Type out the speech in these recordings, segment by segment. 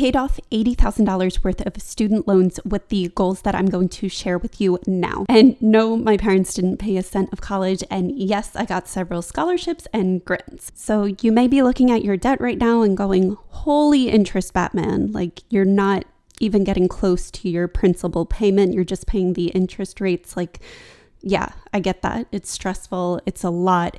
paid off $80,000 worth of student loans with the goals that I'm going to share with you now. And no, my parents didn't pay a cent of college. And yes, I got several scholarships and grants. So you may be looking at your debt right now and going, holy interest, Batman. Like, you're not even getting close to your principal payment. You're just paying the interest rates. Like, yeah, I get that. It's stressful. It's a lot.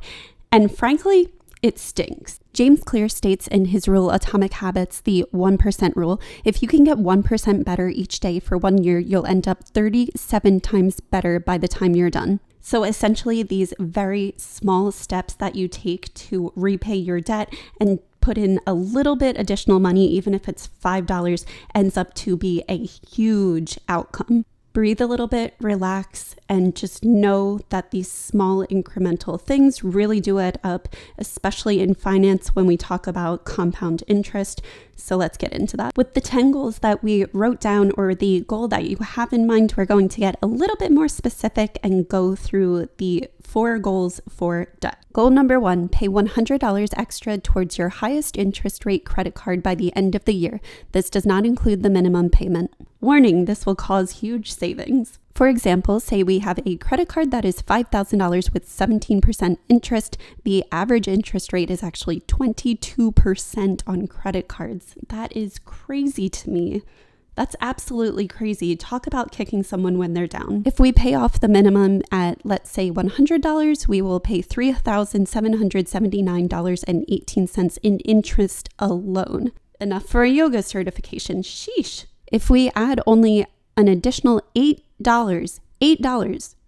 And frankly, it stinks. James Clear states in his rule Atomic Habits, the 1% rule, if you can get 1% better each day for 1 year, you'll end up 37 times better by the time you're done. So essentially, these very small steps that you take to repay your debt and put in a little bit additional money, even if it's $5, ends up to be a huge outcome. Breathe a little bit, relax, and just know that these small incremental things really do add up, especially in finance when we talk about compound interest. So let's get into that. With the 10 goals that we wrote down, or the goal that you have in mind, we're going to get a little bit more specific and go through the 4 goals for debt. Goal number 1, pay $100 extra towards your highest interest rate credit card by the end of the year. This does not include the minimum payment. Warning, this will cause huge savings. For example, say we have a credit card that is $5,000 with 17% interest. The average interest rate is actually 22% on credit cards. That is crazy to me. That's absolutely crazy. Talk about kicking someone when they're down. If we pay off the minimum at, let's say, $100, we will pay $3,779.18 in interest alone. Enough for a yoga certification. Sheesh. If we add only an additional $8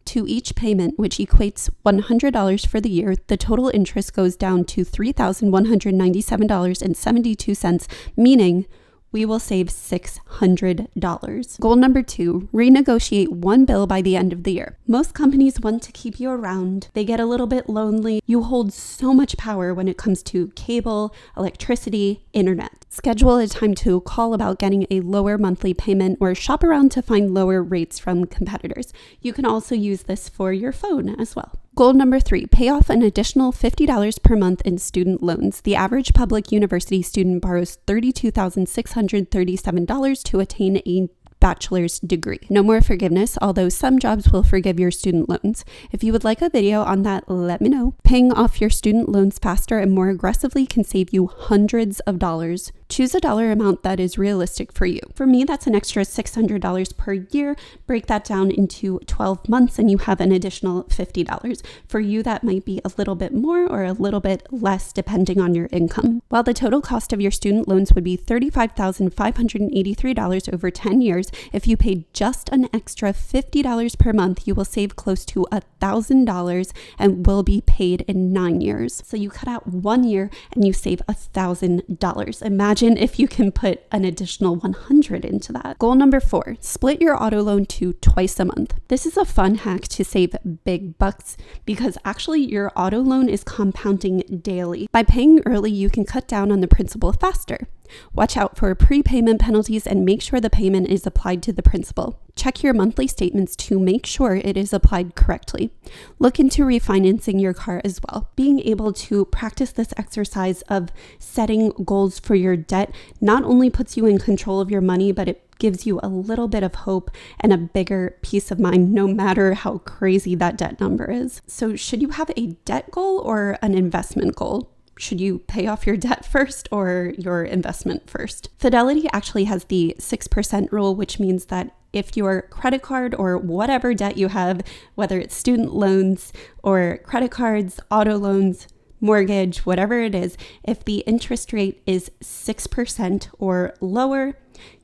to each payment, which equates $100 for the year, the total interest goes down to $3,197.72, meaning we will save $600. Goal number 2, renegotiate one bill by the end of the year. Most companies want to keep you around. They get a little bit lonely. You hold so much power when it comes to cable, electricity, internet. Schedule a time to call about getting a lower monthly payment, or shop around to find lower rates from competitors. You can also use this for your phone as well. Goal number 3, pay off an additional $50 per month in student loans. The average public university student borrows $32,637 to attain a bachelor's degree. No more forgiveness, although some jobs will forgive your student loans. If you would like a video on that, let me know. Paying off your student loans faster and more aggressively can save you hundreds of dollars. Choose a dollar amount that is realistic for you. For me, that's an extra $600 per year. Break that down into 12 months and you have an additional $50. For you, that might be a little bit more or a little bit less depending on your income. While the total cost of your student loans would be $35,583 over 10 years, if you paid just an extra $50 per month, you will save close to $1,000 and will be paid in 9 years. So you cut out 1 year and you save $1,000. Imagine if you can put an additional $100 into that. Goal number 4, split your auto loan to twice a month. This is a fun hack to save big bucks because actually your auto loan is compounding daily. By paying early, you can cut down on the principal faster. Watch out for prepayment penalties and make sure the payment is applied to the principal. Check your monthly statements to make sure it is applied correctly. Look into refinancing your car as well. Being able to practice this exercise of setting goals for your debt not only puts you in control of your money, but it gives you a little bit of hope and a bigger peace of mind, no matter how crazy that debt number is. So should you have a debt goal or an investment goal? Should you pay off your debt first or your investment first? Fidelity actually has the 6% rule, which means that if your credit card or whatever debt you have, whether it's student loans or credit cards, auto loans, mortgage, whatever it is, if the interest rate is 6% or lower,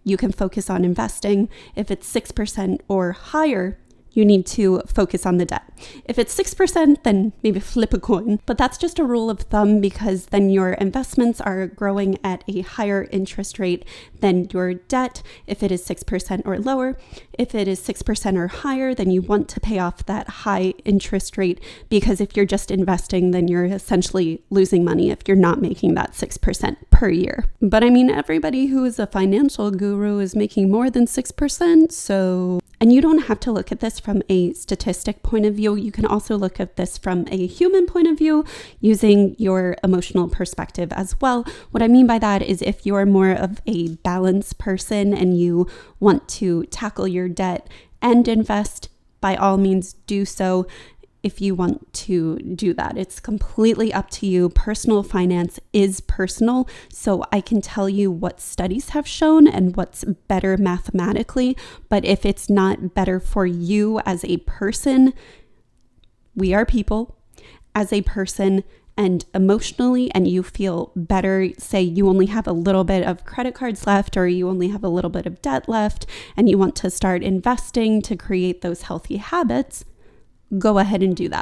you can focus on investing. If it's 6% or higher, you need to focus on the debt. If it's 6%, then maybe flip a coin. But that's just a rule of thumb because then your investments are growing at a higher interest rate than your debt if it is 6% or lower. If it is 6% or higher, then you want to pay off that high interest rate because if you're just investing, then you're essentially losing money if you're not making that 6% per year. But I mean, everybody who is a financial guru is making more than 6%, so... And you don't have to look at this from a statistic point of view. You can also look at this from a human point of view using your emotional perspective as well. What I mean by that is if you're more of a balanced person and you want to tackle your debt and invest, by all means do so. If you want to do that, it's completely up to you. Personal finance is personal, so I can tell you what studies have shown and what's better mathematically, but if it's not better for you as a person, we are people, as a person, and emotionally, and you feel better, say you only have a little bit of credit cards left, or you only have a little bit of debt left, and you want to start investing to create those healthy habits, go ahead and do that.